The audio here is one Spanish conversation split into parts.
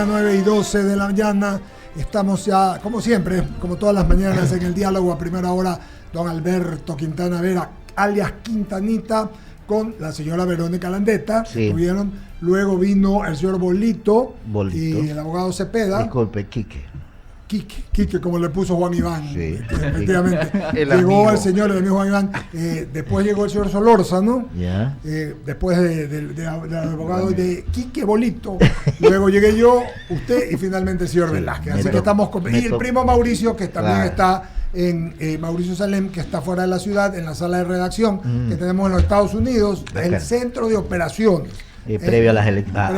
mañana, 9:12 de la mañana. Estamos ya, como siempre, como todas las mañanas, en el diálogo a primera hora, don Alberto Quintana Vera, alias Quintanita, con la señora Verónica Landeta. Sí. ¿Tuvieron? Luego vino el señor Bolito. Bolito. Y el abogado Cepeda. Disculpe, Quique. Quique, como le puso Juan Iván. Sí. Efectivamente. El Llegó amigo. el señor, el amigo Juan Iván. Después llegó el señor Solórzano. Ya. Después del abogado de Quique Bolito. Luego llegué yo, usted y finalmente el señor Velázquez. Así que estamos con... Y el primo Mauricio, que también está en Mauricio Salem, que está fuera de la ciudad, en la sala de redacción que tenemos en los Estados Unidos, el centro de operaciones. Previo a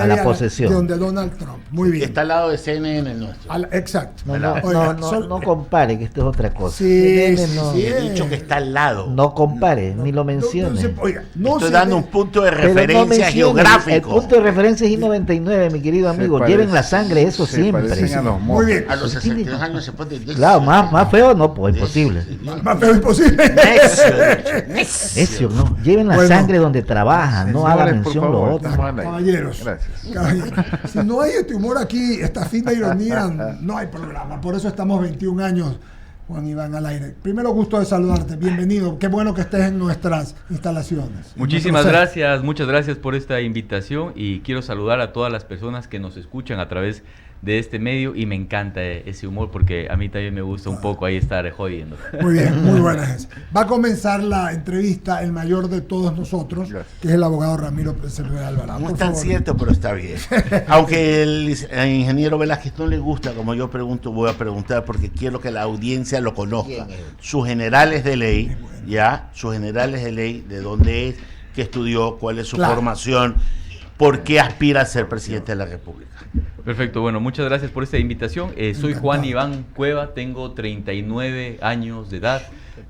la posesión. Donde Donald Trump. Muy bien. Está al lado de CNN el nuestro. Exacto. No compare, que esto es otra cosa. Sí, Sí, he dicho que está al lado. No compare, ni lo mencione. Estoy dando un punto de Pero no referencia mencione, geográfico. el punto de referencia es I-99, mi querido amigo. Lleven la sangre, eso siempre. Muy bien. A los 62 años se puede... Claro, más feo no, pues imposible. Más feo imposible. Necio, no. Lleven la sangre donde trabajan, no haga mención lo otro. Caballeros, si no hay este humor aquí, esta fina ironía, no hay programa. Por eso estamos 21 años, Juan Iván, al aire. Primero, gusto de saludarte, bienvenido. Qué bueno que estés en nuestras instalaciones. Muchísimas gracias, muchas gracias por esta invitación y quiero saludar a todas las personas que nos escuchan a través de este medio y me encanta ese humor porque a mí también me gusta un poco ahí estar jodiendo. Muy bien, muy buenas. Va a comenzar la entrevista el mayor de todos nosotros, que es el abogado Ramiro Cervera Alvarado. No es tan cierto, pero está bien. Aunque el ingeniero Velázquez no le gusta, como yo pregunto, voy a preguntar porque quiero que la audiencia lo conozca. Sus generales de ley, sus generales de ley, de dónde es, qué estudió, cuál es su formación, por qué aspira a ser presidente de la República. Perfecto, bueno, muchas gracias por esta invitación. Soy Juan Iván Cueva, tengo 39 años de edad,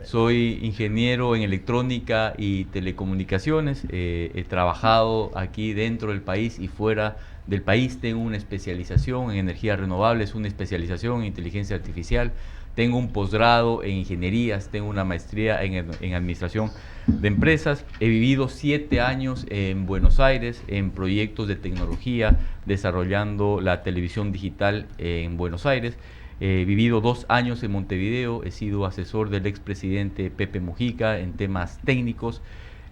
soy ingeniero en electrónica y telecomunicaciones, he trabajado aquí dentro del país y fuera del país, tengo una especialización en energías renovables, una especialización en inteligencia artificial, tengo un posgrado en ingenierías, tengo una maestría en administración de empresas. He vivido 7 años en Buenos Aires en proyectos de tecnología, desarrollando la televisión digital en Buenos Aires. He vivido 2 años en Montevideo, he sido asesor del expresidente Pepe Mujica en temas técnicos.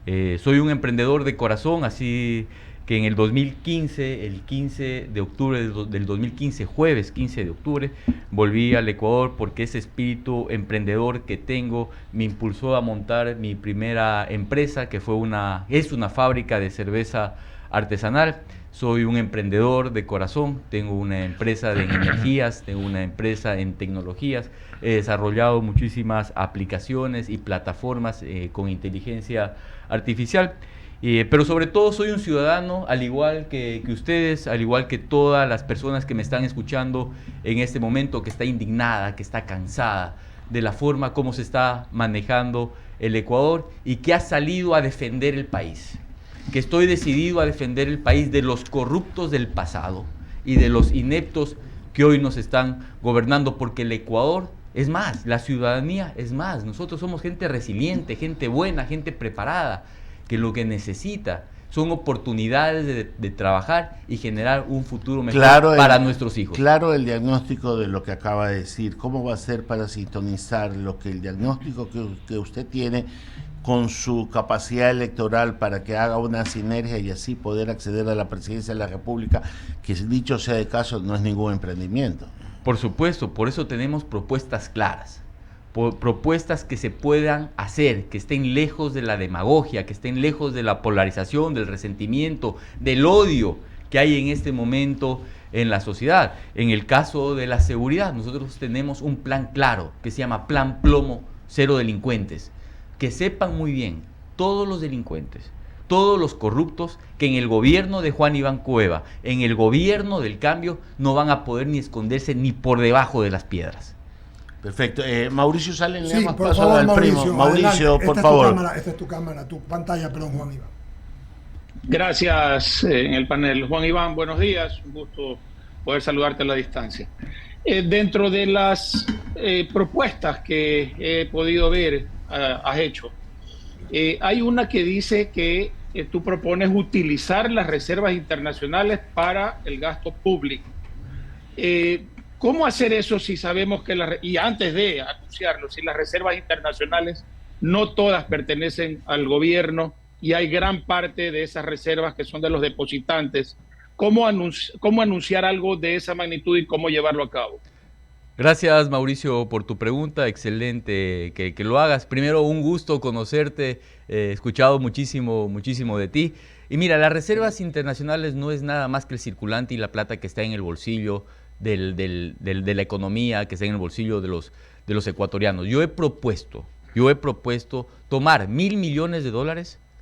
Soy un emprendedor de corazón, así que en el 2015, el 15 de octubre del 2015, jueves 15 de octubre, volví al Ecuador porque ese espíritu emprendedor que tengo me impulsó a montar mi primera empresa, que es una fábrica de cerveza artesanal. Soy un emprendedor de corazón, tengo una empresa de energías, tengo una empresa en tecnologías, he desarrollado muchísimas aplicaciones y plataformas con inteligencia artificial. Pero sobre todo soy un ciudadano, al igual que ustedes, al igual que todas las personas que me están escuchando en este momento, que está indignada, que está cansada de la forma como se está manejando el Ecuador y que ha salido a defender el país. Que estoy decidido a defender el país de los corruptos del pasado y de los ineptos que hoy nos están gobernando, porque el Ecuador es más, la ciudadanía es más. Nosotros somos gente resiliente, gente buena, gente preparada, que lo que necesita son oportunidades de trabajar y generar un futuro mejor para nuestros hijos. Claro, el diagnóstico de lo que acaba de decir. ¿Cómo va a ser para sintonizar lo que el diagnóstico que usted tiene con su capacidad electoral para que haga una sinergia y así poder acceder a la presidencia de la República, que dicho sea de caso no es ningún emprendimiento? Por supuesto, por eso tenemos propuestas claras. Propuestas que se puedan hacer, que estén lejos de la demagogia, que estén lejos de la polarización, del resentimiento, del odio que hay en este momento en la sociedad. En el caso de la seguridad, nosotros tenemos un plan claro que se llama Plan Plomo, Cero Delincuentes. Que sepan muy bien todos los delincuentes, todos los corruptos, que en el gobierno de Juan Iván Cueva, en el gobierno del cambio, no van a poder ni esconderse ni por debajo de las piedras. Perfecto. Mauricio Salen, le Sí, damos por paso favor, al Mauricio. primo. Mauricio, Adelante. por favor. Esta es tu cámara, tu pantalla, perdón, Juan Iván. Gracias en el panel. Juan Iván, buenos días. Un gusto poder saludarte a la distancia. Dentro de las propuestas que he podido ver, has hecho, hay una que dice que tú propones utilizar las reservas internacionales para el gasto público. ¿Cómo hacer eso si sabemos que, y antes de anunciarlo, si las reservas internacionales no todas pertenecen al gobierno y hay gran parte de esas reservas que son de los depositantes? ¿Cómo anunciar algo de esa magnitud y cómo llevarlo a cabo? Gracias, Mauricio, por tu pregunta. Excelente que lo hagas. Primero, un gusto conocerte. He escuchado muchísimo de ti. Y mira, las reservas internacionales no es nada más que el circulante y la plata que está en el bolsillo de la economía, que está en el bolsillo de los ecuatorianos. Yo he propuesto tomar $1.000 millones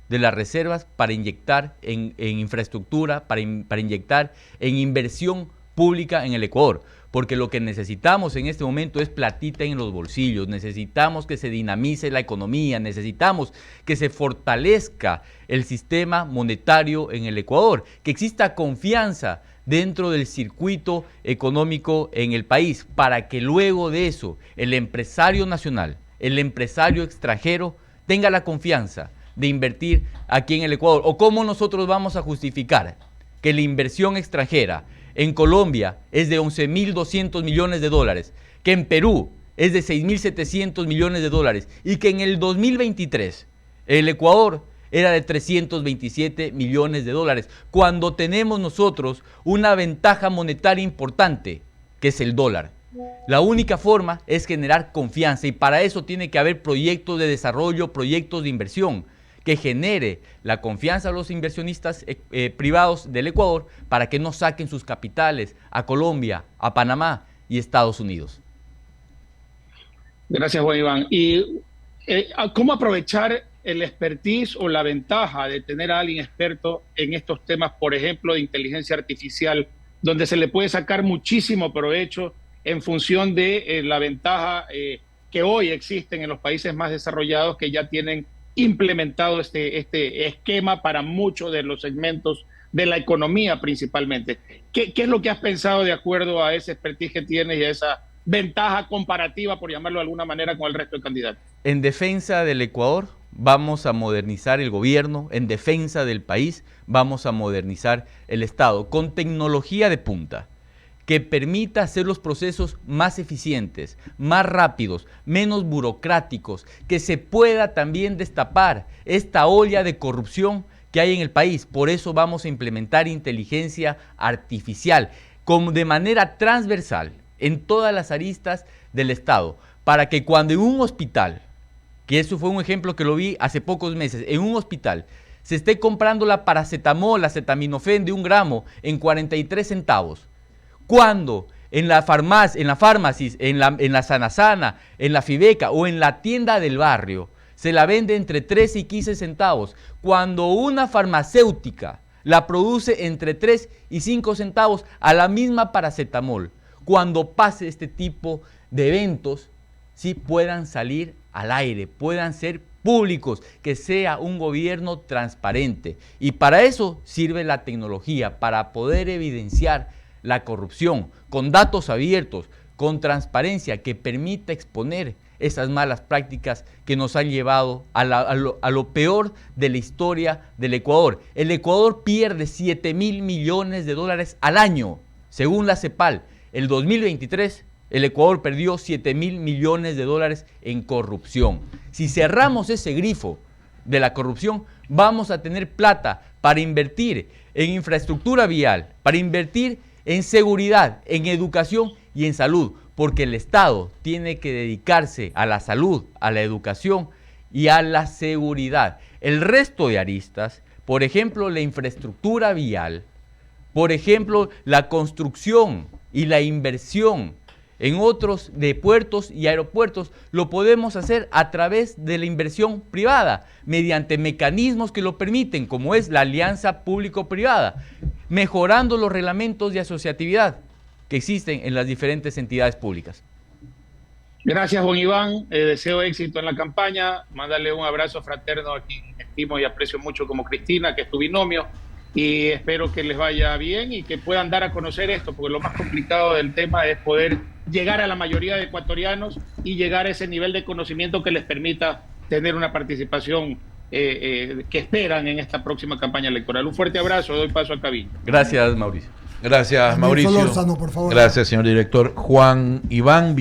de las reservas para inyectar en infraestructura, para inyectar en inversión pública en el Ecuador. Porque lo que necesitamos en este momento es platita en los bolsillos, necesitamos que se dinamice la economía, necesitamos que se fortalezca el sistema monetario en el Ecuador, que exista confianza dentro del circuito económico en el país, para que luego de eso el empresario nacional, el empresario extranjero tenga la confianza de invertir aquí en el Ecuador. ¿O cómo nosotros vamos a justificar que la inversión extranjera en Colombia es de 11.200 millones de dólares, que en Perú es de 6.700 millones de dólares y que en el 2023 el Ecuador era de 327 millones de dólares, cuando tenemos nosotros una ventaja monetaria importante, que es el dólar? La única forma es generar confianza y para eso tiene que haber proyectos de desarrollo, proyectos de inversión, que genere la confianza a los inversionistas privados del Ecuador para que no saquen sus capitales a Colombia, a Panamá y Estados Unidos. Gracias, Juan Iván. ¿Y cómo aprovechar el expertise o la ventaja de tener a alguien experto en estos temas, por ejemplo, de inteligencia artificial, donde se le puede sacar muchísimo provecho en función de la ventaja que hoy existen en los países más desarrollados, que ya tienen implementado este esquema para muchos de los segmentos de la economía principalmente? ¿Qué es lo que has pensado de acuerdo a ese expertise que tienes y a esa ventaja comparativa, por llamarlo de alguna manera, con el resto de candidatos? En defensa del Ecuador vamos a modernizar el gobierno, en defensa del país vamos a modernizar el Estado con tecnología de punta, que permita hacer los procesos más eficientes, más rápidos, menos burocráticos, que se pueda también destapar esta olla de corrupción que hay en el país. Por eso vamos a implementar inteligencia artificial de manera transversal en todas las aristas del Estado, para que cuando en un hospital, que eso fue un ejemplo que lo vi hace pocos meses, en un hospital se esté comprando la paracetamol, la acetaminofén de 1 gramo en 43 centavos, cuando en la farmacia, en la Sanasana, en la Fibeca o en la tienda del barrio se la vende entre 13 y 15 centavos, cuando una farmacéutica la produce entre 3 y 5 centavos a la misma paracetamol, cuando pase este tipo de eventos, sí puedan salir al aire, puedan ser públicos, que sea un gobierno transparente. Y para eso sirve la tecnología, para poder evidenciar la corrupción, con datos abiertos, con transparencia que permita exponer esas malas prácticas que nos han llevado a lo peor de la historia del Ecuador. El Ecuador pierde 7.000 millones de dólares al año, según la CEPAL. El 2023, el Ecuador perdió 7.000 millones de dólares en corrupción. Si cerramos ese grifo de la corrupción, vamos a tener plata para invertir en infraestructura vial, para invertir en seguridad, en educación y en salud, porque el Estado tiene que dedicarse a la salud, a la educación y a la seguridad. El resto de aristas, por ejemplo, la infraestructura vial, por ejemplo, la construcción y la inversión en otros de puertos y aeropuertos, lo podemos hacer a través de la inversión privada, mediante mecanismos que lo permiten, como es la alianza público-privada, mejorando los reglamentos de asociatividad que existen en las diferentes entidades públicas. Gracias, Juan Iván. Deseo éxito en la campaña. Mándale un abrazo fraterno a quien estimo y aprecio mucho como Cristina, que es tu binomio, y espero que les vaya bien y que puedan dar a conocer esto, porque lo más complicado del tema es poder llegar a la mayoría de ecuatorianos y llegar a ese nivel de conocimiento que les permita tener una participación que esperan en esta próxima campaña electoral. Un fuerte abrazo, doy paso al cabino. Gracias, Mauricio. Gracias, Mauricio. Solórzano, por favor. Gracias, señor director. Juan Iván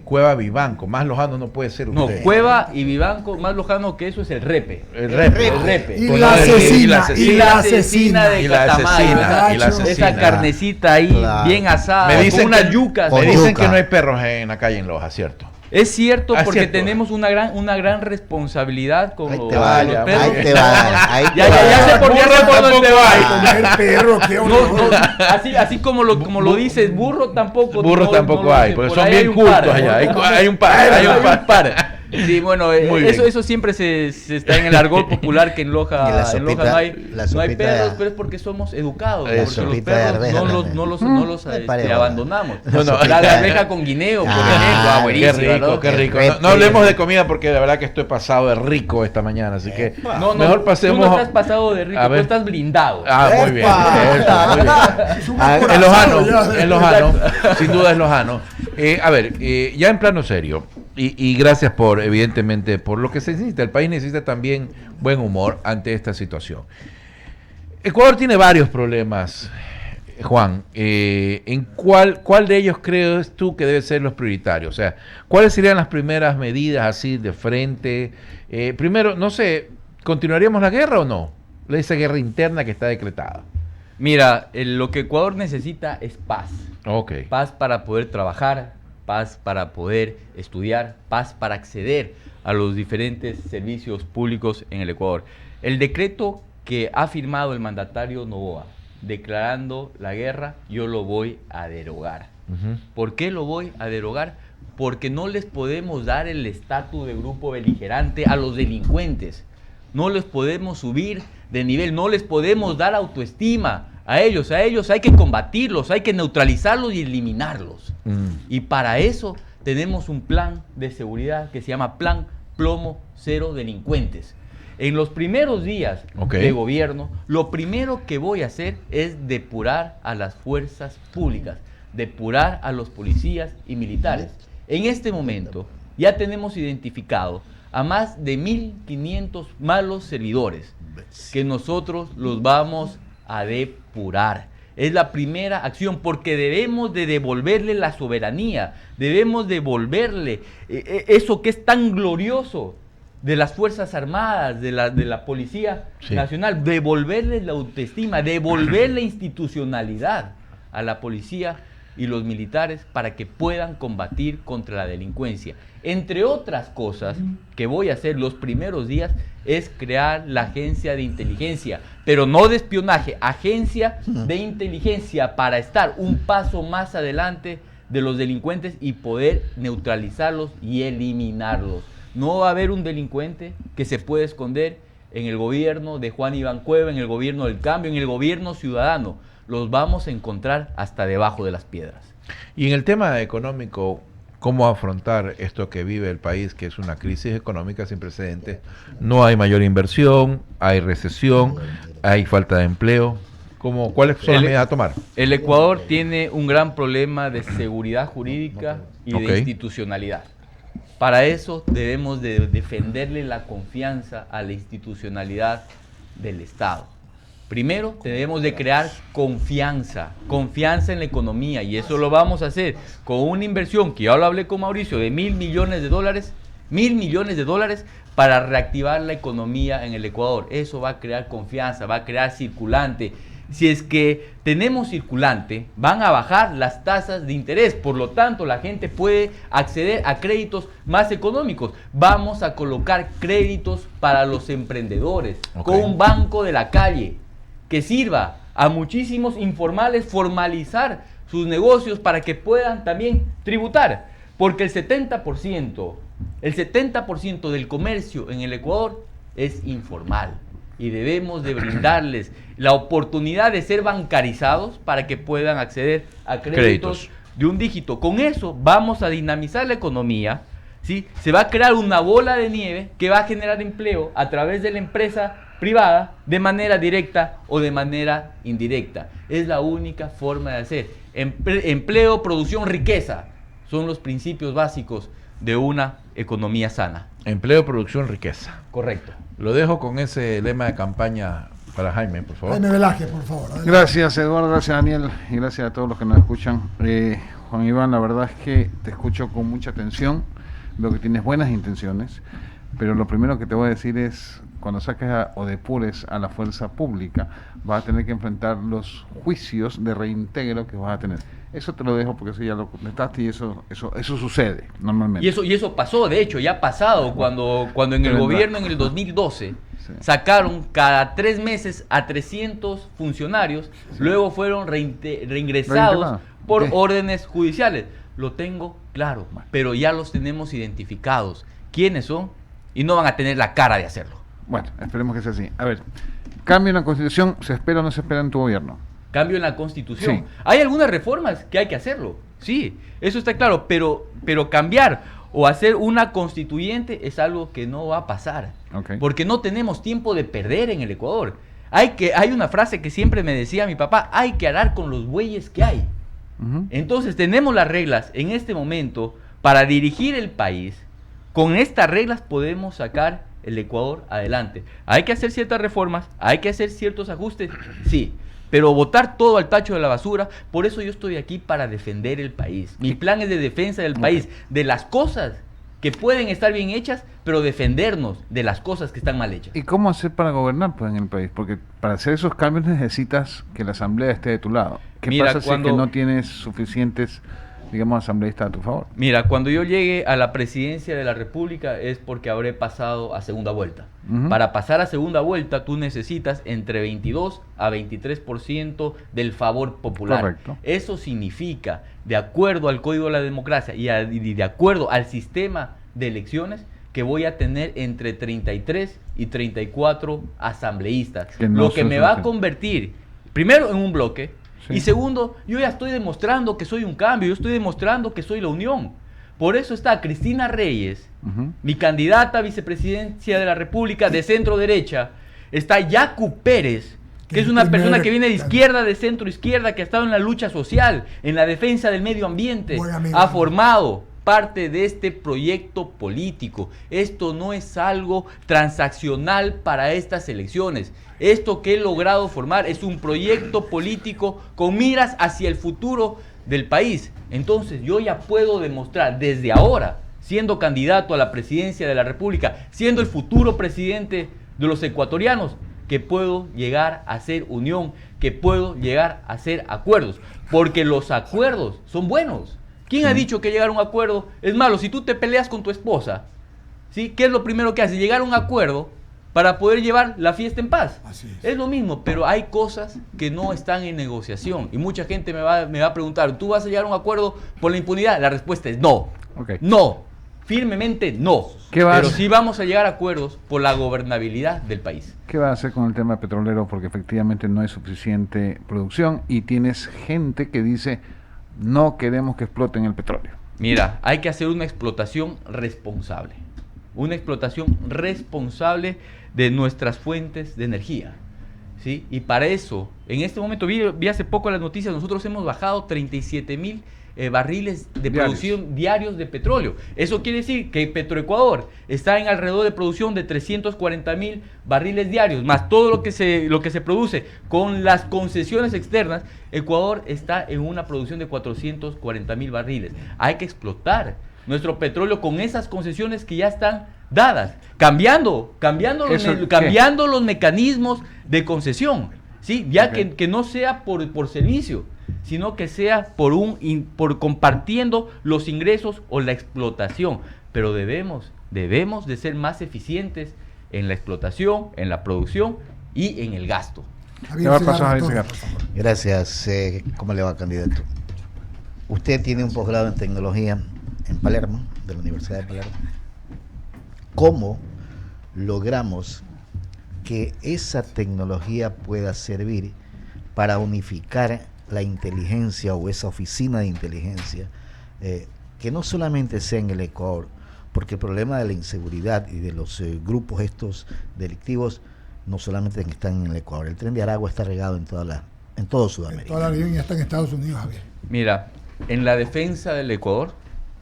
Cueva Vivanco. Más lojano no puede ser usted. No, Cueva y Vivanco, más lojano que eso es el repe. El repe. El repe. Y la asesina. Y la asesina de Catamayo. Y la asesina. Esa carnecita ahí, Claro. bien asada, Me dicen con unas que- yucas. Me Con dicen yuca. que no hay perros en la calle en Loja, ¿cierto? Es cierto, Ah, porque cierto. tenemos una gran responsabilidad con Ahí los te va, los ahí perros. te va, ahí te Ya va. sé por dónde va. Comer perro, qué No, horror. así como lo dices, burro tampoco. Burros no tampoco lo hay, sé, porque por son ahí bien hay un cultos par. allá. Hay un par. Sí, bueno, Muy bien. eso siempre se está en el argot popular que en Loja, Y la sopita- no hay sopita perros, de- pero es porque somos educados. Eso. Porque los Sopita de perros arveja no también. los Me parece abandonamos. No, no. La arveja con guineo, por Ah, ejemplo, Qué buenísima, rico, ¿no? qué rico. Qué No hablemos de comida porque de verdad que estoy pasado de rico esta mañana, así que No, mejor pasemos. tú no estás pasado de rico, A tú ver. estás blindado. Ah, muy bien. ¡Epa! Eso, muy bien. Es un Ah, Es lojano, acorazado ya. es lojano, sin duda es lojano. A ver, ya en plano serio, y gracias por, evidentemente, por lo que se necesita. El país necesita también buen humor ante esta situación. Ecuador tiene varios problemas, Juan. ¿En cuál de ellos crees tú que deben ser los prioritarios? O sea, ¿cuáles serían las primeras medidas así de frente? Primero, no sé, ¿continuaríamos la guerra o no? Esa guerra interna que está decretada. Mira, lo que Ecuador necesita es paz. Ok. Paz para poder trabajar, paz para poder estudiar, paz para acceder a los diferentes servicios públicos en el Ecuador. El decreto que ha firmado el mandatario Noboa, declarando la guerra, yo lo voy a derogar. Ujú. ¿Por qué lo voy a derogar? Porque no les podemos dar el estatus de grupo beligerante a los delincuentes. No les podemos subir de nivel, no les podemos dar autoestima a ellos hay que combatirlos, hay que neutralizarlos y eliminarlos. Y para eso tenemos un plan de seguridad que se llama Plan Plomo Cero Delincuentes. En los primeros días de gobierno, lo primero que voy a hacer es depurar a las fuerzas públicas, depurar a los policías y militares. En este momento ya tenemos identificado a más de 1.500 malos servidores que nosotros los vamos a depurar. Es la primera acción porque debemos de devolverle la soberanía, debemos devolverle eso que es tan glorioso de las Fuerzas Armadas, de la Policía Nacional, devolverles la autoestima, devolverle institucionalidad a la policía y los militares para que puedan combatir contra la delincuencia. Entre otras cosas que voy a hacer los primeros días es crear la agencia de inteligencia, pero no de espionaje, agencia de inteligencia para estar un paso más adelante de los delincuentes y poder neutralizarlos y eliminarlos. No va a haber un delincuente que se pueda esconder en el gobierno de Juan Iván Cueva, en el gobierno del cambio, en el gobierno ciudadano. Los vamos a encontrar hasta debajo de las piedras. Y en el tema económico, ¿cómo afrontar esto que vive el país, que es una crisis económica sin precedentes? No hay mayor inversión, hay recesión, hay falta de empleo. ¿Cuáles son las medidas a tomar? El Ecuador tiene un gran problema de seguridad jurídica y de institucionalidad. Para eso debemos de defenderle la confianza a la institucionalidad del Estado. Primero, debemos de crear confianza en la economía, y eso lo vamos a hacer con una inversión, que ya lo hablé con Mauricio, de $1.000 millones para reactivar la economía en el Ecuador. Eso va a crear confianza, va a crear circulante. Si es que tenemos circulante, van a bajar las tasas de interés, por lo tanto la gente puede acceder a créditos más económicos. Vamos a colocar créditos para los emprendedores, con un banco de la calle, que sirva a muchísimos informales formalizar sus negocios para que puedan también tributar, porque el 70% del comercio en el Ecuador es informal y debemos de brindarles la oportunidad de ser bancarizados para que puedan acceder a créditos de un dígito. Con eso vamos a dinamizar la economía, ¿sí? Se va a crear una bola de nieve que va a generar empleo a través de la empresa privada de manera directa o de manera indirecta. Es la única forma de hacer. Empleo, producción, riqueza son los principios básicos de una economía sana. Empleo, producción, riqueza. Correcto. Lo dejo con ese lema de campaña Para Jaime, por favor. Jaime Velázquez, por favor. Adelante. Gracias, Eduardo, gracias, Daniel, y gracias a todos los que nos escuchan. Juan Iván, la verdad es que te escucho con mucha atención, veo que tienes buenas intenciones, pero lo primero que te voy a decir es, cuando saques o depures a la fuerza pública, vas a tener que enfrentar los juicios de reintegro que vas a tener. Eso te lo dejo porque eso ya lo contestaste y eso sucede normalmente. Y eso pasó, de hecho, ya ha pasado cuando en el gobierno en el 2012 sacaron cada 3 meses a 300 funcionarios, luego fueron reingresados por órdenes judiciales. Lo tengo claro, pero ya los tenemos identificados. ¿Quiénes son? Y no van a tener la cara de hacerlo. Bueno, esperemos que sea así. A ver, cambio en la Constitución, ¿se espera o no se espera en tu gobierno? Cambio en la Constitución. Sí. Hay algunas reformas que hay que hacerlo, sí, eso está claro, pero cambiar o hacer una constituyente es algo que no va a pasar, porque no tenemos tiempo de perder en el Ecuador. Hay una frase que siempre me decía mi papá, hay que arar con los bueyes que hay. Entonces tenemos las reglas en este momento para dirigir el país. Con estas reglas podemos sacar el Ecuador adelante. Hay que hacer ciertas reformas, hay que hacer ciertos ajustes, sí, pero botar todo al tacho de la basura. Por eso yo estoy aquí, para defender el país. Mi plan es de defensa del país, de las cosas que pueden estar bien hechas, pero defendernos de las cosas que están mal hechas. ¿Y cómo hacer para gobernar pues en el país? Porque para hacer esos cambios necesitas que la asamblea esté de tu lado. ¿Qué pasa si es que no tienes suficientes, digamos, asambleístas a tu favor? Mira, cuando yo llegue a la presidencia de la República es porque habré pasado a segunda vuelta. Para pasar a segunda vuelta tú necesitas entre 22 a 23% del favor popular. Correcto. Eso significa, de acuerdo al Código de la Democracia y de acuerdo al sistema de elecciones, que voy a tener entre 33 y 34 asambleístas. Lo que me va a convertir, primero, en un bloque. Sí. Y segundo, yo ya estoy demostrando que soy un cambio, yo estoy demostrando que soy la unión. Por eso está Cristina Reyes, mi candidata a vicepresidencia de la República de centro derecha. Está Yacu Pérez, que es una persona que viene de izquierda, de centro izquierda, que ha estado en la lucha social, en la defensa del medio ambiente, ha formado parte de este proyecto político. Esto no es algo transaccional para estas elecciones. Esto que he logrado formar es un proyecto político con miras hacia el futuro del país. Entonces yo ya puedo demostrar desde ahora, siendo candidato a la presidencia de la República, siendo el futuro presidente de los ecuatorianos, que puedo llegar a hacer unión, que puedo llegar a hacer acuerdos, porque los acuerdos son buenos. ¿Quién ha dicho que llegar a un acuerdo es malo? Si tú te peleas con tu esposa, ¿sí? ¿Qué es lo primero que haces? Llegar a un acuerdo para poder llevar la fiesta en paz. Así es. Es lo mismo, pero hay cosas que no están en negociación. Y mucha gente me va a preguntar, ¿tú vas a llegar a un acuerdo por la impunidad? La respuesta es no. No. Firmemente no. Pero sí vamos a llegar a acuerdos por la gobernabilidad del país. ¿Qué va a hacer con el tema petrolero? Porque efectivamente no hay suficiente producción y tienes gente que dice, no queremos que exploten el petróleo. Mira, hay que hacer una explotación responsable. Una explotación responsable de nuestras fuentes de energía, ¿sí? Y para eso, en este momento, vi hace poco las noticias, nosotros hemos bajado 37,000 barriles de producción diarios de petróleo. Eso quiere decir que Petroecuador está en alrededor de producción de 340,000 barriles diarios, más todo lo que se produce con las concesiones externas. Ecuador está en una producción de 440,000 barriles. Hay que explotar nuestro petróleo con esas concesiones que ya están dadas, cambiando los mecanismos de concesión, ¿sí? Ya que no sea por servicio, sino que sea por compartiendo los ingresos o la explotación. Pero debemos de ser más eficientes en la explotación, en la producción y en el gasto. Gracias. ¿Cómo le va, candidato? Usted tiene un posgrado en tecnología en Palermo, de la Universidad de Palermo. ¿Cómo logramos que esa tecnología pueda servir para unificar la inteligencia o esa oficina de inteligencia, que no solamente sea en el Ecuador, porque el problema de la inseguridad y de los grupos estos delictivos no solamente están en el Ecuador? El Tren de Aragua está regado en todo Sudamérica. En toda la región, y hasta en Estados Unidos, Javier. Mira, en la defensa del Ecuador,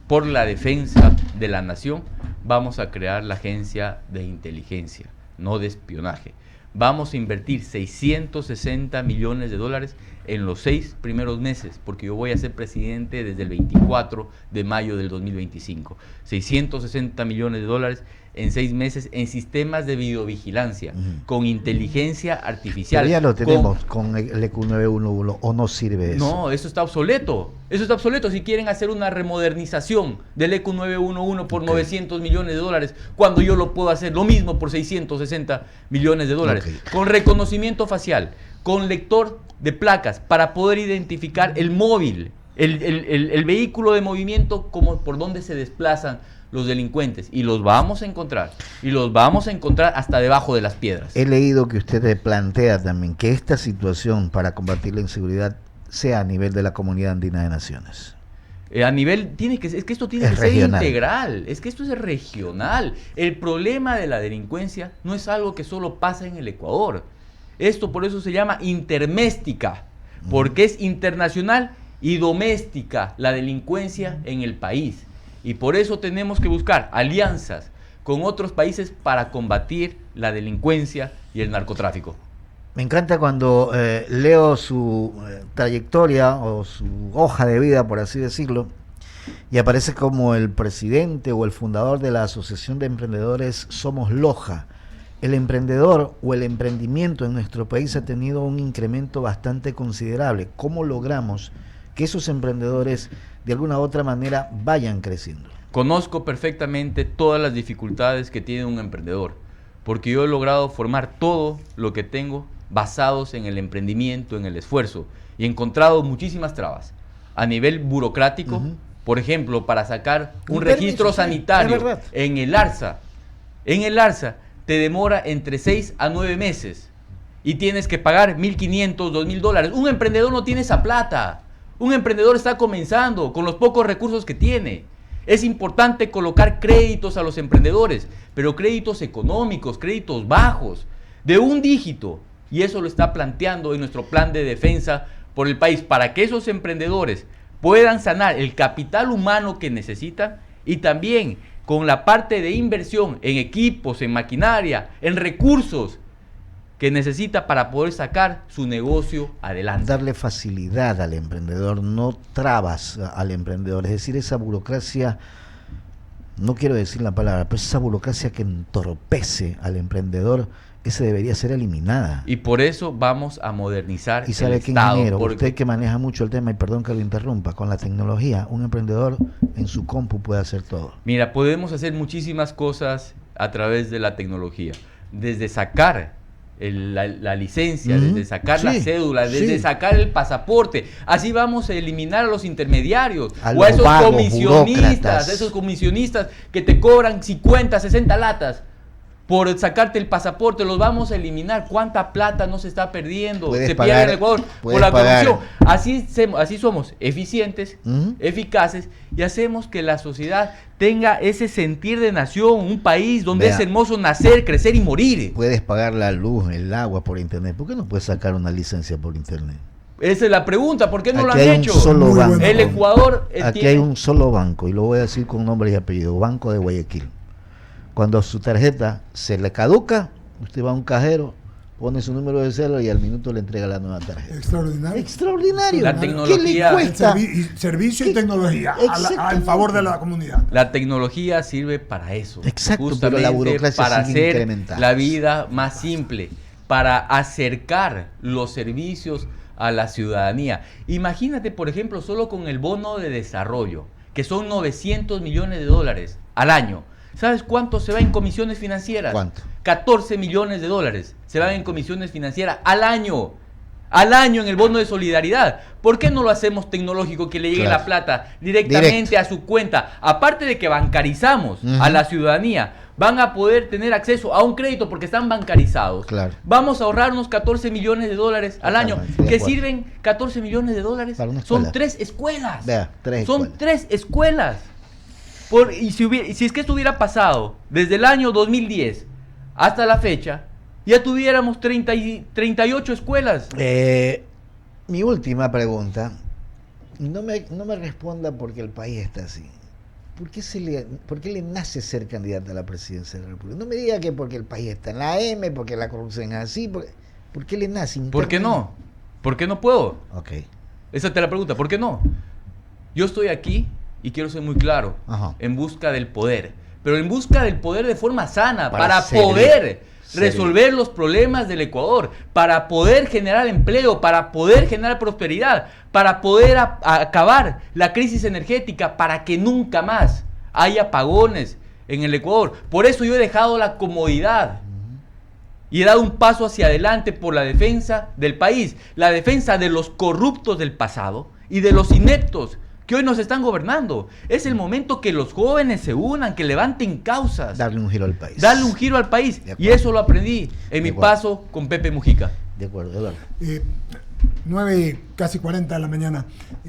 por la defensa de la nación, vamos a crear la agencia de inteligencia, no de espionaje. vamos a invertir 660 millones de dólares en los 6 primeros meses, porque yo voy a ser presidente desde el 24 de mayo del 2025. 660 millones de dólares en 6 meses en sistemas de videovigilancia, con inteligencia artificial. Pero ya lo tenemos con el EQ911, ¿o no sirve eso? No, eso está obsoleto. Eso está obsoleto si quieren hacer una remodernización del EQ911 por 900 millones de dólares, cuando yo lo puedo hacer lo mismo por 660 millones de dólares. Con reconocimiento facial, con lector de placas, para poder identificar el móvil, el vehículo de movimiento, como por donde se desplazan los delincuentes, y los vamos a encontrar, y los vamos a encontrar hasta debajo de las piedras. He leído que usted plantea también que esta situación para combatir la inseguridad sea a nivel de la Comunidad Andina de Naciones. A nivel, es que esto tiene que ser integral, es que esto es regional. El problema de la delincuencia no es algo que solo pasa en el Ecuador. Esto por eso se llama interméstica, porque es internacional y doméstica la delincuencia en el país. Y por eso tenemos que buscar alianzas con otros países para combatir la delincuencia y el narcotráfico. Me encanta cuando leo su trayectoria o su hoja de vida, por así decirlo, y aparece como el presidente o el fundador de la Asociación de Emprendedores Somos Loja. El emprendedor o el emprendimiento en nuestro país ha tenido un incremento bastante considerable. ¿Cómo logramos que esos emprendedores de alguna u otra manera vayan creciendo? Conozco perfectamente todas las dificultades que tiene un emprendedor, porque yo he logrado formar todo lo que tengo basados en el emprendimiento, en el esfuerzo, y he encontrado muchísimas trabas a nivel burocrático. Por ejemplo, para sacar un registro sanitario en el ARSA, te demora entre 6 a 9 meses y tienes que pagar $1,500, $2,000. Un emprendedor no tiene esa plata. Un emprendedor está comenzando con los pocos recursos que tiene. Es importante colocar créditos a los emprendedores, pero créditos económicos, créditos bajos, de un dígito. Y eso lo está planteando en nuestro plan de defensa por el país, para que esos emprendedores puedan sanar el capital humano que necesitan, y también con la parte de inversión en equipos, en maquinaria, en recursos que necesita para poder sacar su negocio adelante. Darle facilidad al emprendedor, no trabas al emprendedor. Es decir, esa burocracia, no quiero decir la palabra, pero esa burocracia que entorpece al emprendedor, esa debería ser eliminada. Y por eso vamos a modernizar y sabe el que, Estado. Ingeniero, usted que maneja mucho el tema, y perdón que lo interrumpa, con la tecnología, un emprendedor en su compu puede hacer todo. Mira, podemos hacer muchísimas cosas a través de la tecnología. Desde sacar la licencia, desde sacar la cédula, desde sacar el pasaporte. Así vamos a eliminar a los intermediarios, o a esos comisionistas que te cobran 50, 60 latas por sacarte el pasaporte. Los vamos a eliminar. ¿Cuánta plata no se está perdiendo? Se pierde en el Ecuador por la corrupción. Así somos eficientes, eficaces, y hacemos que la sociedad tenga ese sentir de nación, un país donde es hermoso nacer, crecer y morir. Puedes pagar la luz, el agua por internet. ¿Por qué no puedes sacar una licencia por internet? Esa es la pregunta. ¿Por qué no aquí lo han hecho? El Ecuador aquí hay un solo banco, y lo voy a decir con nombre y apellido: Banco de Guayaquil. Cuando su tarjeta se le caduca, usted va a un cajero, pone su número de cédula y al minuto le entrega la nueva tarjeta. Extraordinario. Extraordinario. La tecnología, ¿qué le cuesta? Servicio y tecnología al favor de la comunidad. La tecnología sirve para eso. Exacto, pero la burocracia para sigue hacer incrementada. la vida más simple, para acercar los servicios a la ciudadanía. Imagínate, por ejemplo, solo con el bono de desarrollo, que son 900 millones de dólares al año. ¿Sabes cuánto se va en comisiones financieras? ¿Cuánto? 14 millones de dólares se van en comisiones financieras al año. Al año en el bono de solidaridad. ¿Por qué no lo hacemos tecnológico, que le llegue la plata directamente a su cuenta? Aparte de que bancarizamos a la ciudadanía, van a poder tener acceso a un crédito porque están bancarizados. Claro. Vamos a ahorrarnos 14 millones de dólares al año. ¿Qué sirven 14 millones de dólares? Son 3 escuelas. Son 3 escuelas. Y si es que esto hubiera pasado desde el año 2010 hasta la fecha, ya tuviéramos 38 escuelas. Mi última pregunta, no me responda porque el país está así. ¿por qué le nace ser candidata a la presidencia de la República? No me diga que porque el país está en la M, porque la corrupción es así, ¿por qué le nace? ¿Por qué no? ¿Por qué no puedo? Ok. Esa te la pregunta, ¿por qué no? Yo estoy aquí y quiero ser muy claro, en busca del poder, pero en busca del poder de forma sana, para poder resolver los problemas del Ecuador, para poder generar empleo, para poder generar prosperidad, para poder acabar la crisis energética, para que nunca más haya apagones en el Ecuador. Por eso yo he dejado la comodidad y he dado un paso hacia adelante por la defensa del país, la defensa de los corruptos del pasado y de los ineptos que hoy nos están gobernando. Es el momento que los jóvenes se unan, que levanten causas. Darle un giro al país. Darle un giro al país. Y eso lo aprendí en mi paso con Pepe Mujica. De acuerdo, Eduardo. 9, casi 40 de la mañana.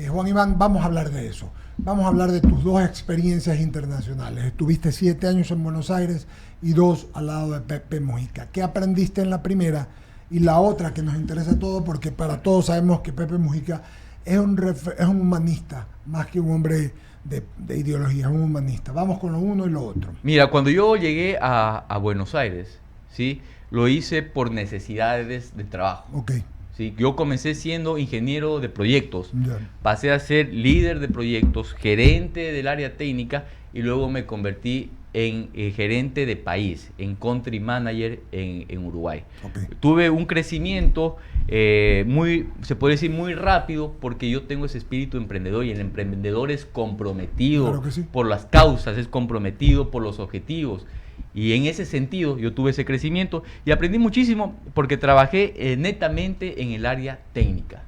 Juan Iván, vamos a hablar de eso. Vamos a hablar de tus dos experiencias internacionales. Estuviste 7 años en Buenos Aires y 2 al lado de Pepe Mujica. ¿Qué aprendiste en la primera? Y la otra que nos interesa a todos, porque para todos sabemos que Pepe Mujica es un humanista, más que un hombre de ideología, es un humanista. Vamos con lo uno y lo otro. Mira, cuando yo llegué a Buenos Aires, ¿sí?, lo hice por necesidades de trabajo. Okay. ¿Sí? Yo comencé siendo ingeniero de proyectos, Yeah. pasé a ser líder de proyectos, gerente del área técnica y luego me convertí en gerente de país, en country manager en Uruguay. Okay. Tuve un crecimiento se puede decir muy rápido, porque yo tengo ese espíritu emprendedor, y el emprendedor es comprometido Claro que sí. por las causas, es comprometido por los objetivos. Y en ese sentido yo tuve ese crecimiento y aprendí muchísimo porque trabajé netamente en el área técnica.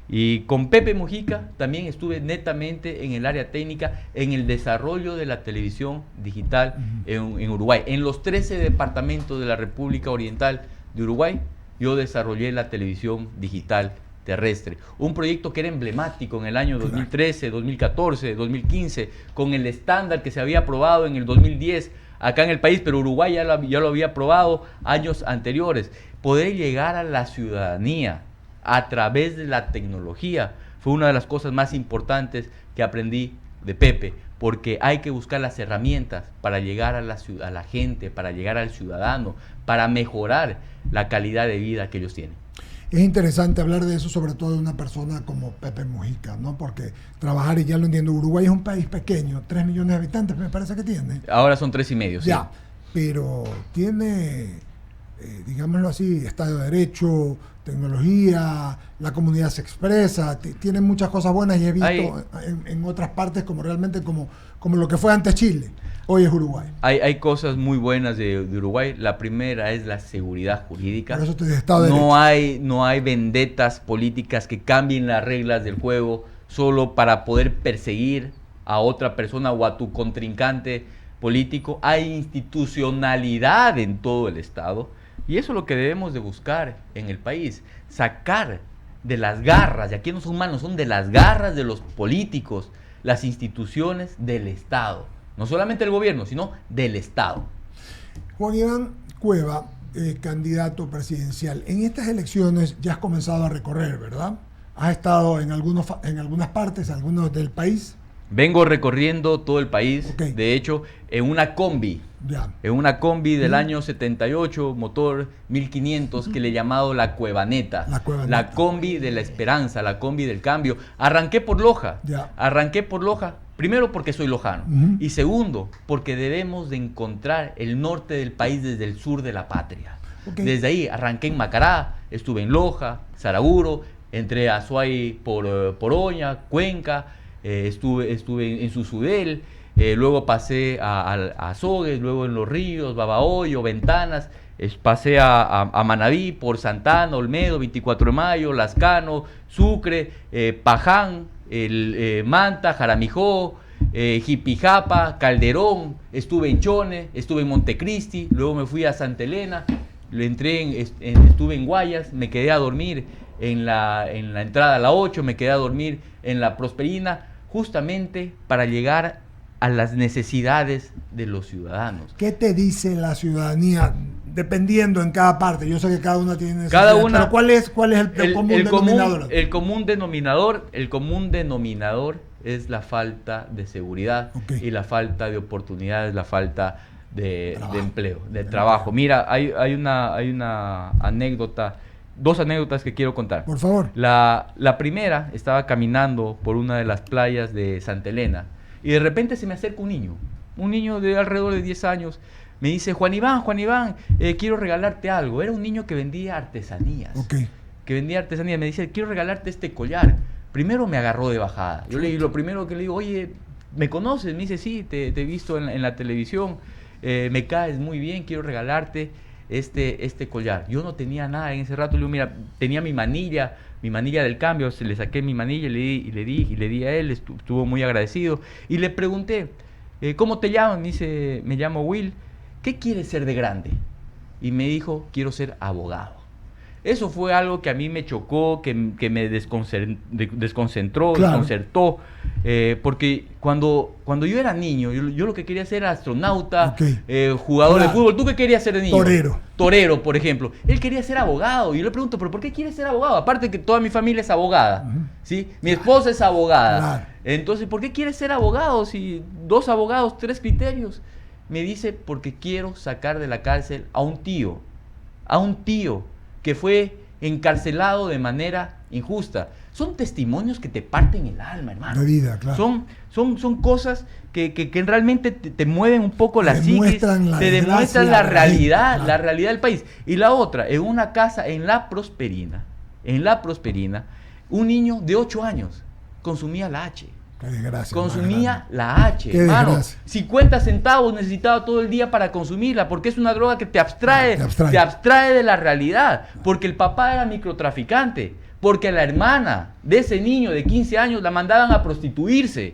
Y con Pepe Mujica también estuve netamente en el área técnica, en el desarrollo de la televisión digital en Uruguay. En los 13 departamentos de la República Oriental de Uruguay, yo desarrollé la televisión digital terrestre. Un proyecto que era emblemático en el año 2013, 2014, 2015, con el estándar que se había aprobado en el 2010 acá en el país, pero Uruguay ya lo había aprobado años anteriores. Poder llegar a la ciudadanía a través de la tecnología fue una de las cosas más importantes que aprendí de Pepe, porque hay que buscar las herramientas para llegar a la gente, para llegar al ciudadano, para mejorar la calidad de vida que ellos tienen. Es interesante hablar de eso, sobre todo de una persona como Pepe Mujica, ¿no? Porque trabajar, y ya lo entiendo, Uruguay es un país pequeño, 3 millones de habitantes me parece que tiene. Ahora son 3,5, sí. Ya, pero tiene, digámoslo así, Estado de Derecho, tecnología, la comunidad se expresa, tiene muchas cosas buenas, y he visto en otras partes como realmente como lo que fue antes Chile, hoy es Uruguay. Hay cosas muy buenas de Uruguay. La primera es la seguridad jurídica. Por eso te digo, Estado de Derecho. No hay vendetas políticas que cambien las reglas del juego solo para poder perseguir a otra persona o a tu contrincante político. Hay institucionalidad en todo el Estado. Y eso es lo que debemos de buscar en el país, sacar de las garras, y aquí no son manos, son de las garras de los políticos, las instituciones del Estado. No solamente el gobierno, sino del Estado. Juan Iván Cueva, candidato presidencial. En estas elecciones ya has comenzado a recorrer, ¿verdad? Has estado en algunas partes, algunos del país. Vengo recorriendo todo el país, Okay. De hecho, en una combi. Ya. En una combi del año 78, motor 1500, que le he llamado la Cuevaneta. La Cuevaneta. La combi de la esperanza, la combi del cambio. Arranqué por Loja. Ya. Arranqué por Loja, primero porque soy lojano. Y segundo, porque debemos de encontrar el norte del país desde el sur de la patria. Okay. Desde ahí arranqué en Macará, estuve en Loja, Saraguro, entré a Azuay por Oña, Cuenca, estuve en Susudel, luego pasé a Azogues, luego en Los Ríos, Babahoyo, Ventanas, pasé a Manabí, por Santana, Olmedo, 24 de Mayo, Lascano, Sucre, Paján, Manta, Jaramijó, Jipijapa, Calderón, estuve en Chone, estuve en Montecristi, luego me fui a Santa Elena, estuve en Guayas, me quedé a dormir en la entrada a la 8, me quedé a dormir en la Prosperina, justamente para llegar a las necesidades de los ciudadanos. ¿Qué te dice la ciudadanía dependiendo en cada parte? Yo sé que cada una tiene necesidades, pero ¿cuál es el común denominador? El común denominador es la falta de seguridad y la falta de oportunidades, la falta de empleo, de trabajo. Mira, hay una anécdota, 2 anécdotas que quiero contar. Por favor. La primera, estaba caminando por una de las playas de Santa Elena y de repente se me acerca un niño de alrededor de 10 años. Me dice, Juan Iván, quiero regalarte algo. Era un niño que vendía artesanías. Me dice, quiero regalarte este collar. Primero me agarró de bajada. Lo primero que le digo, oye, ¿me conoces? Me dice, sí, te he visto en la televisión. Me caes muy bien, quiero regalarte este collar. Yo no tenía nada en ese rato. Le digo, mira, tenía mi manilla del cambio. Le saqué mi manilla y le di a él. Estuvo muy agradecido. Y le pregunté, ¿cómo te llamas? Me dice, me llamo Will. ¿Qué quieres ser de grande? Y me dijo, quiero ser abogado. Eso fue algo que a mí me chocó, que me desconcentró, desconcertó, porque cuando yo era niño, yo lo que quería ser era astronauta, jugador de fútbol. ¿Tú qué querías ser de niño? Torero, por ejemplo. Él quería ser abogado. Y yo le pregunto, ¿pero por qué quieres ser abogado? Aparte que toda mi familia es abogada, ¿sí? Mi esposa es abogada. Entonces, ¿por qué quieres ser abogado? Si 2 abogados, 3 criterios. Me dice, porque quiero sacar de la cárcel a un tío que fue encarcelado de manera injusta. Son testimonios que te parten el alma, hermano. De vida, claro. Son cosas que realmente te mueven un poco la psiquis, te demuestran la realidad del país. Y la otra, en una casa en La Prosperina, un niño de 8 años consumía la H. Qué desgracia, consumía la H, hermano. 50 centavos necesitaba todo el día para consumirla, porque es una droga que te abstrae de la realidad, porque el papá era microtraficante, porque a la hermana de ese niño de 15 años la mandaban a prostituirse.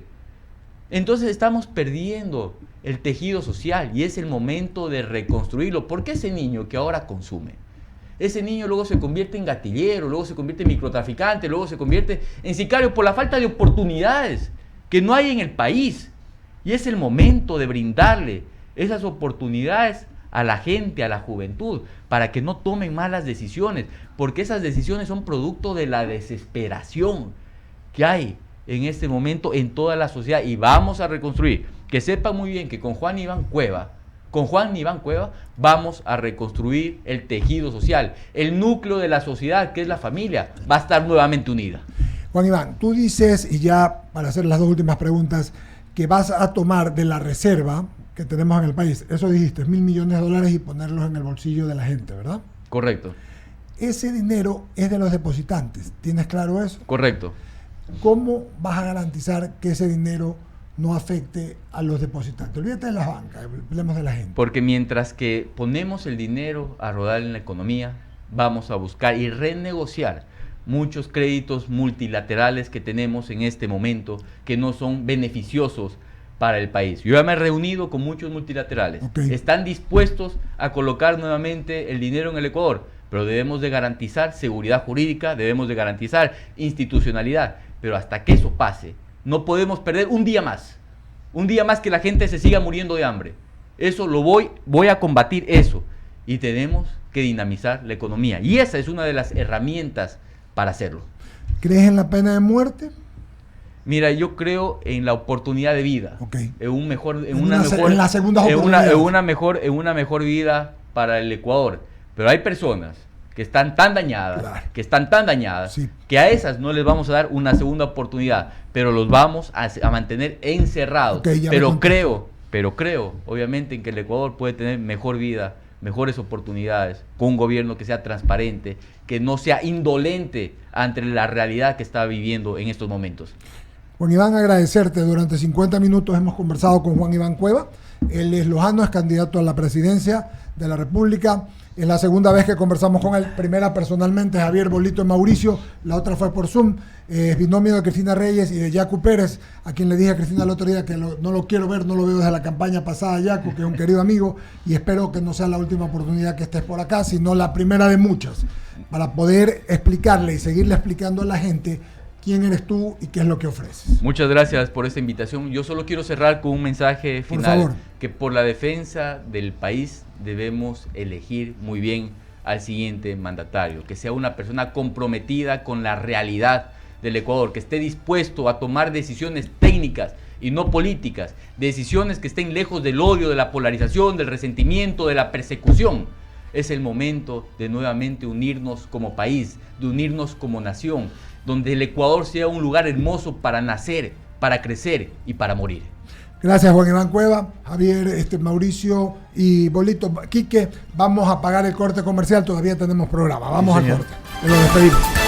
Entonces estamos perdiendo el tejido social y es el momento de reconstruirlo, porque ese niño que ahora consume, ese niño luego se convierte en gatillero, luego se convierte en microtraficante, luego se convierte en sicario por la falta de oportunidades que no hay en el país. Y es el momento de brindarle esas oportunidades a la gente, a la juventud, para que no tomen malas decisiones, porque esas decisiones son producto de la desesperación que hay en este momento en toda la sociedad. Y vamos a reconstruir. Que sepan muy bien que con Juan Iván Cueva vamos a reconstruir el tejido social, el núcleo de la sociedad, que es la familia, va a estar nuevamente unida. Juan Iván, tú dices, y ya para hacer las 2 últimas preguntas, que vas a tomar de la reserva que tenemos en el país, eso dijiste, $1.000 millones y ponerlos en el bolsillo de la gente, ¿verdad? Correcto. Ese dinero es de los depositantes, ¿tienes claro eso? Correcto. ¿Cómo vas a garantizar que ese dinero no afecte a los depositantes? Olvídate de las bancas, hablemos de la gente. Porque mientras que ponemos el dinero a rodar en la economía, vamos a buscar y renegociar muchos créditos multilaterales que tenemos en este momento que no son beneficiosos para el país. Yo ya me he reunido con muchos multilaterales. Están dispuestos a colocar nuevamente el dinero en el Ecuador, pero debemos de garantizar seguridad jurídica, debemos de garantizar institucionalidad, pero hasta que eso pase, no podemos perder un día más que la gente se siga muriendo de hambre. Eso voy a combatir eso, y tenemos que dinamizar la economía, y esa es una de las herramientas para hacerlo. ¿Crees en la pena de muerte? Mira, yo creo en la oportunidad de vida, en una mejor vida para el Ecuador, pero hay personas que están tan dañadas, que a esas no les vamos a dar una segunda oportunidad, pero los vamos a mantener encerrados. Pero creo, obviamente, en que el Ecuador puede tener mejor vida, mejores oportunidades, con un gobierno que sea transparente, que no sea indolente ante la realidad que está viviendo en estos momentos. Juan Iván, agradecerte. Durante 50 minutos hemos conversado con Juan Iván Cueva. Él es lojano, es candidato a la presidencia de la República. Es la segunda vez que conversamos con él. Primera personalmente Javier Bolito y Mauricio, la otra fue por Zoom. Es binomio de Cristina Reyes y de Yacu Pérez, a quien le dije a Cristina el otro día que no lo quiero ver, no lo veo desde la campaña pasada, Yacu, que es un querido amigo, y espero que no sea la última oportunidad que estés por acá, sino la primera de muchas, para poder explicarle y seguirle explicando a la gente quién eres tú y qué es lo que ofreces. Muchas gracias por esta invitación. Yo solo quiero cerrar con un mensaje final. Por favor. Que por la defensa del país debemos elegir muy bien al siguiente mandatario, que sea una persona comprometida con la realidad del Ecuador, que esté dispuesto a tomar decisiones técnicas técnicas y no políticas, decisiones que estén lejos del odio, de la polarización, del resentimiento, de la persecución. Es el momento de nuevamente unirnos como país, de unirnos como nación, donde el Ecuador sea un lugar hermoso para nacer, para crecer y para morir. Gracias, Juan Iván Cueva, Javier, Mauricio y Bolito. Quique, vamos a pagar el corte comercial, todavía tenemos programa. Vamos al corte. Nos despedimos.